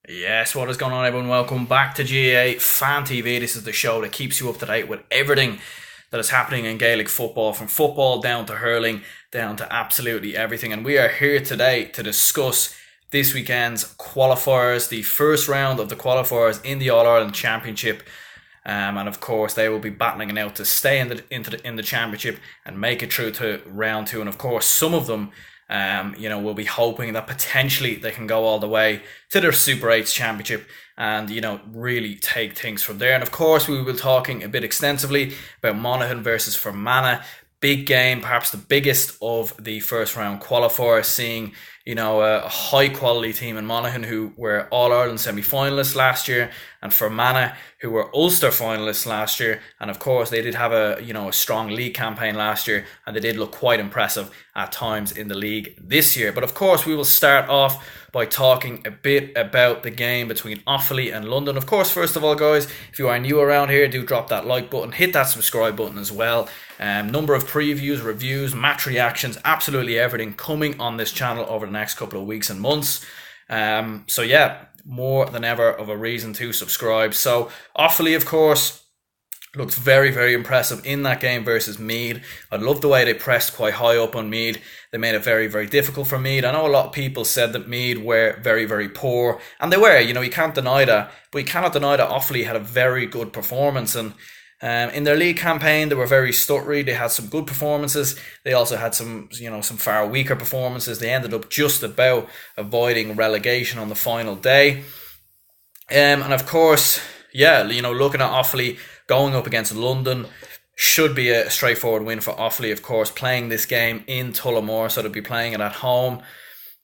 Yes, what is going on, everyone? Welcome back to GAA Fan TV. This is the show that keeps you up to date with everything that is happening in Gaelic football, from football down to hurling, down to absolutely everything. And we are here today to discuss this weekend's qualifiers, the first round of the qualifiers in the All Ireland Championship. And of course, they will be battling it out to stay in the championship and make it through to round two. And of course, some of them we'll be hoping that potentially they can go all the way to their Super 8s championship and, really take things from there. And of course, we will be talking a bit extensively about Monaghan versus Fermanagh. Big game, perhaps the biggest of the first round qualifiers, seeing, a high quality team in Monaghan who were All Ireland semi-finalists last year, and Fermanagh who were Ulster finalists last year. And of course, they did have a strong league campaign last year, and they did look quite impressive at times in the league this year. But of course, we will start off by talking a bit about the game between Offaly and London. Of course, first of all, guys, if you are new around here, do drop that like button, hit that subscribe button as well. Number of previews, reviews, match reactions, absolutely everything coming on this channel over the next couple of weeks and months. More than ever of a reason to subscribe. So Offaly, of course, looks very, very impressive in that game versus Meath. I love the way they pressed quite high up on Meath. They made it very, very difficult for Meath. I know a lot of people said that Meath were very, very poor, and they were. You can't deny that, but you cannot deny that Offaly had a very good performance. And in their league campaign, they were very stuttery. They had some good performances. They also had some far weaker performances. They ended up just about avoiding relegation on the final day. And of course, looking at Offaly going up against London, should be a straightforward win for Offaly, of course, playing this game in Tullamore, so they'll be playing it at home.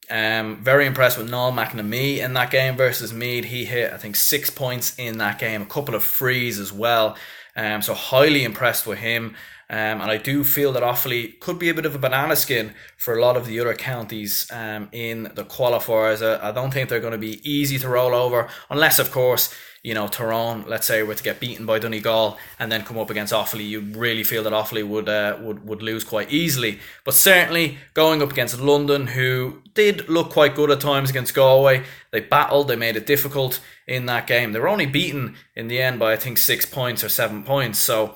Very impressed with Noel McNamee in that game versus Meath. He hit, I think, 6 points in that game, a couple of frees as well. So highly impressed with him. And I do feel that Offaly could be a bit of a banana skin for a lot of the other counties in the qualifiers. I don't think they're going to be easy to roll over, unless, of course, Tyrone, let's say, were to get beaten by Donegal and then come up against Offaly. You really feel that Offaly would lose quite easily. But certainly going up against London, who did look quite good at times against Galway. They battled, they made it difficult in that game. They were only beaten in the end by, I think, 6 points or 7 points. So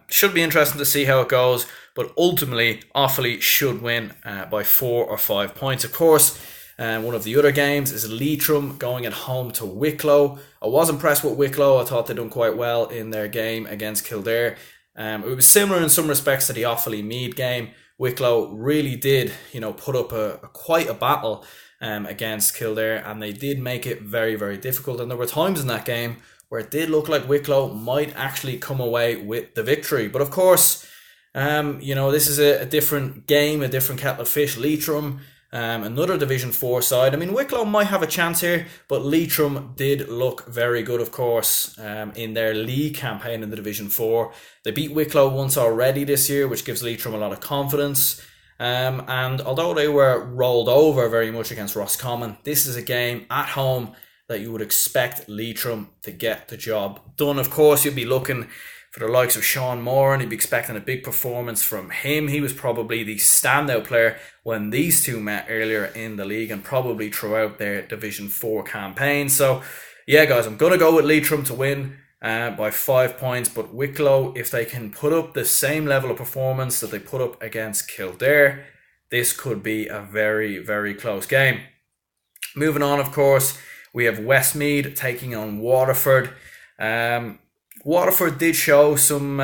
should be interesting to see how it goes. But ultimately, Offaly should win by 4 or 5 points. Of course, one of the other games is Leitrim going at home to Wicklow. I was impressed with Wicklow. I thought they done quite well in their game against Kildare. It was similar in some respects to the Offaly Meath game. Wicklow really did, put up quite a battle against Kildare, and they did make it very, very difficult. And there were times in that game where it did look like Wicklow might actually come away with the victory. But of course, this is a different game, a different kettle of fish. Leitrim, another Division 4 side. I mean, Wicklow might have a chance here, but Leitrim did look very good, of course, in their league campaign in the Division 4. They beat Wicklow once already this year, which gives Leitrim a lot of confidence. And although they were rolled over very much against Roscommon, this is a game at home that you would expect Leitrim to get the job done. Of course, you'd be looking for the likes of Sean Moore, and you'd be expecting a big performance from him. He was probably the standout player when these two met earlier in the league and probably throughout their Division 4 campaign. So, yeah, guys, I'm going to go with Leitrim to win by 5 points. But Wicklow, if they can put up the same level of performance that they put up against Kildare, this could be a very, very close game. Moving on, of course, we have Westmeath taking on Waterford. Waterford did show some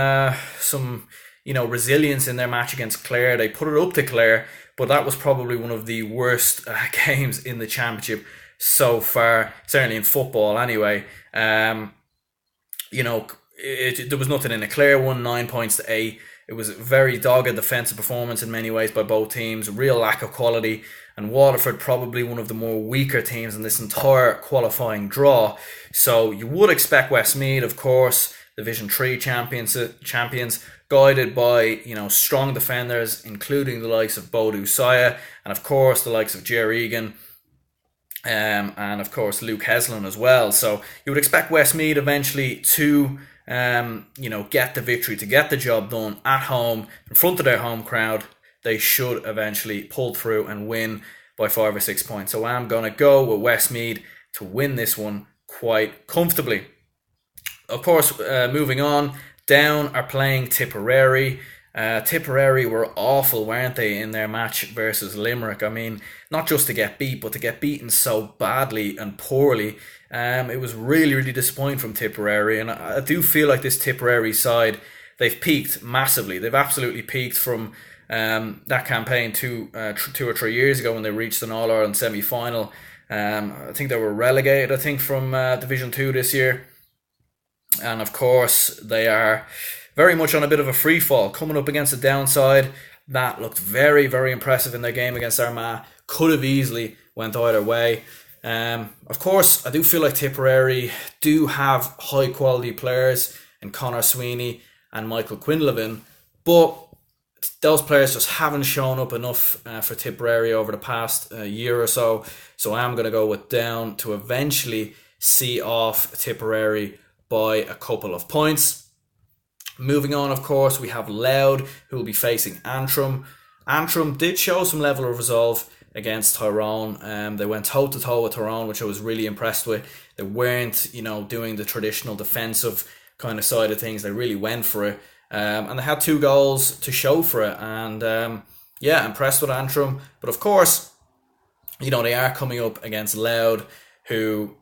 resilience in their match against Clare. They put it up to Clare, but that was probably one of the worst games in the championship so far, certainly in football anyway. There was nothing in it. Clare won 9 points to 8. It was a very dogged defensive performance in many ways by both teams, real lack of quality, and Waterford probably one of the more weaker teams in this entire qualifying draw. So you would expect Westmeath, of course, Division 3 champions, guided by strong defenders, including the likes of Bodu Saya, and of course the likes of Jerry Egan, and of course Luke Heslin as well. So you would expect Westmeath eventually to get the victory, to get the job done at home in front of their home crowd. They should eventually pull through and win by 5 or 6 points. So I'm going to go with Westmeath to win this one quite comfortably. Of course, moving on, Down are playing Tipperary. Tipperary were awful, weren't they, in their match versus Limerick? I mean, not just to get beat, but to get beaten so badly and poorly. It was really, really disappointing from Tipperary, and I do feel like this Tipperary side, they've peaked massively. They've absolutely peaked from that campaign 2 or 3 years ago when they reached an All Ireland semi-final. I think they were relegated, from Division 2 this year. And of course, they are very much on a bit of a free fall, coming up against the downside. That looked very, very impressive in their game against Armagh. Could have easily went either way. Of course, I do feel like Tipperary do have high quality players in Conor Sweeney and Michael Quinlivan, but those players just haven't shown up enough for Tipperary over the past year or so. So I am going to go with Down to eventually see off Tipperary by a couple of points. Moving on, of course, we have Louth, who will be facing Antrim. Antrim did show some level of resolve against Tyrone. They went toe-to-toe with Tyrone, which I was really impressed with. They weren't, doing the traditional defensive kind of side of things. They really went for it. And they had 2 goals to show for it. And, impressed with Antrim. But, of course, they are coming up against Louth, who,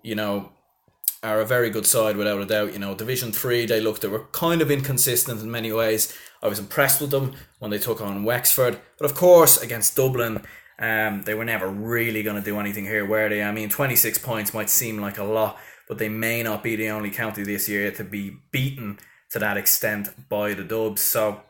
are a very good side without a doubt. Division 3, they were kind of inconsistent in many ways. I was impressed with them when they took on Wexford. But of course, against Dublin, they were never really going to do anything here, were they? I mean, 26 points might seem like a lot, but they may not be the only county this year to be beaten to that extent by the Dubs. So,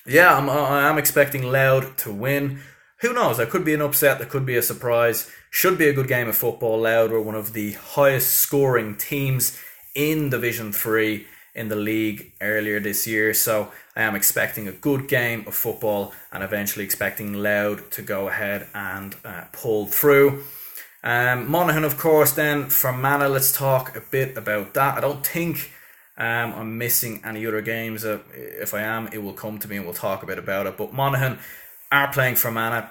yeah, I am expecting Louth to win. Who knows? There could be an upset. There could be a surprise. Should be a good game of football. Louth were one of the highest scoring teams in Division 3 in the league earlier this year. So I am expecting a good game of football and eventually expecting Louth to go ahead and pull through. Monaghan, of course, then Fermanagh. Let's talk a bit about that. I don't think I'm missing any other games. If I am, it will come to me and we'll talk a bit about it. But Monaghan are playing Fermanagh.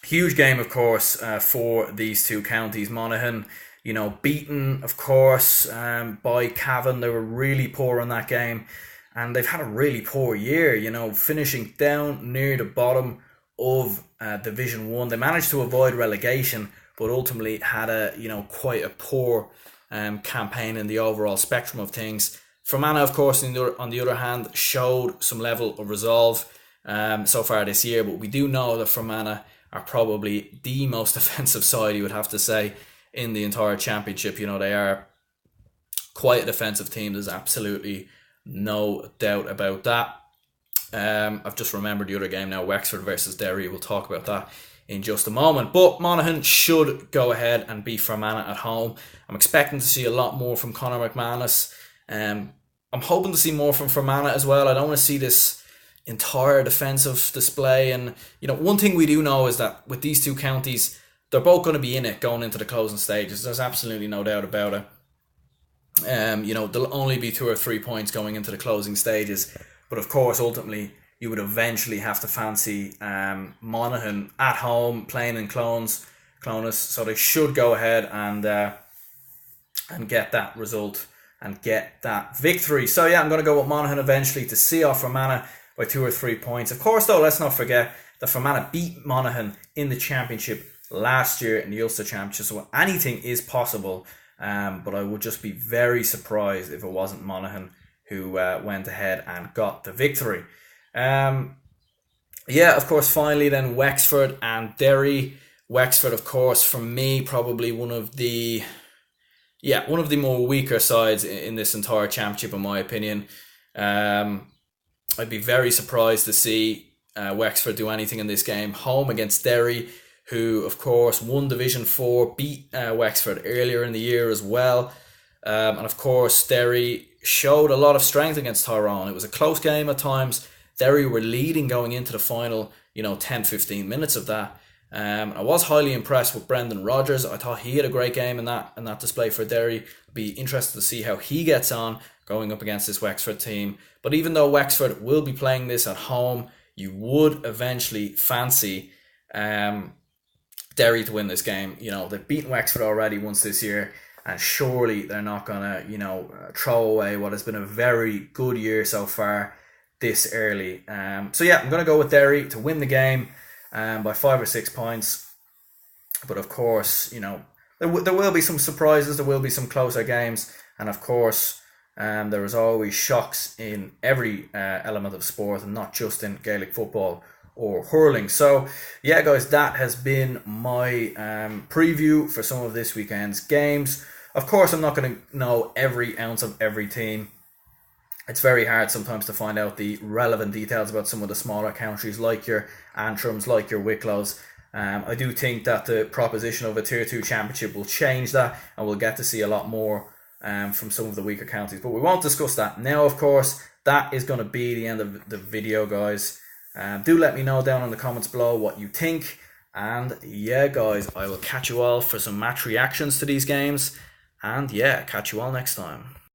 Huge game, of course, for these two counties. Monaghan, beaten, of course, by Cavan. They were really poor in that game. And they've had a really poor year, finishing down near the bottom of Division 1. They managed to avoid relegation, but ultimately had quite a poor campaign in the overall spectrum of things. Fermanagh, of course, on the other hand, showed some level of resolve so far this year, but we do know that Fermanagh are probably the most defensive side, you would have to say, in the entire championship. They are quite a defensive team. There's absolutely no doubt about that. I've just remembered the other game now, Wexford versus Derry. We'll talk about that in just a moment. But Monaghan should go ahead and beat Fermanagh at home. I'm expecting to see a lot more from Conor McManus. I'm hoping to see more from Fermanagh as well. I don't want to see this entire defensive display. And, one thing we do know is that with these two counties, they're both going to be in it going into the closing stages. There's absolutely no doubt about it. There'll only be 2 or 3 points going into the closing stages. But of course, ultimately, you would eventually have to fancy Monaghan at home, playing in Clones. So they should go ahead and get that result and get that victory. So yeah, I'm going to go with Monaghan eventually to see off Fermanagh by 2 or 3 points. Of course, though, let's not forget that Fermanagh beat Monaghan in the championship last year in the Ulster Championship. So anything is possible. But I would just be very surprised if it wasn't Monaghan who went ahead and got the victory. Of course, finally then Wexford and Derry. Wexford, of course, for me, probably one of the more weaker sides in this entire championship, in my opinion. I'd be very surprised to see Wexford do anything in this game. Home against Derry, who, of course, won Division 4, beat Wexford earlier in the year as well. And, of course, Derry showed a lot of strength against Tyrone. It was a close game at times. Derry were leading going into the final, 10-15 minutes of that. I was highly impressed with Brendan Rodgers. I thought he had a great game in that display for Derry. Be interested to see how he gets on going up against this Wexford team. But even though Wexford will be playing this at home, you would eventually fancy Derry to win this game. You know, they've beaten Wexford already once this year, and surely they're not going to, throw away what has been a very good year so far this early. So yeah, I'm going to go with Derry to win the game by 5 or 6 points. But of course, there will be some surprises, there will be some closer games, and of course, there is always shocks in every element of sport, and not just in Gaelic football or hurling. So yeah, guys, that has been my preview for some of this weekend's games. Of course, I'm not going to know every ounce of every team. It's very hard sometimes to find out the relevant details about some of the smaller countries, like your Antrums, like your Wicklow's. I do think that the proposition of a Tier 2 championship will change that, and we'll get to see a lot more from some of the weaker counties. But we won't discuss that now, of course. That is going to be the end of the video, guys. Do let me know down in the comments below what you think. And yeah, guys, I will catch you all for some match reactions to these games. And yeah, catch you all next time.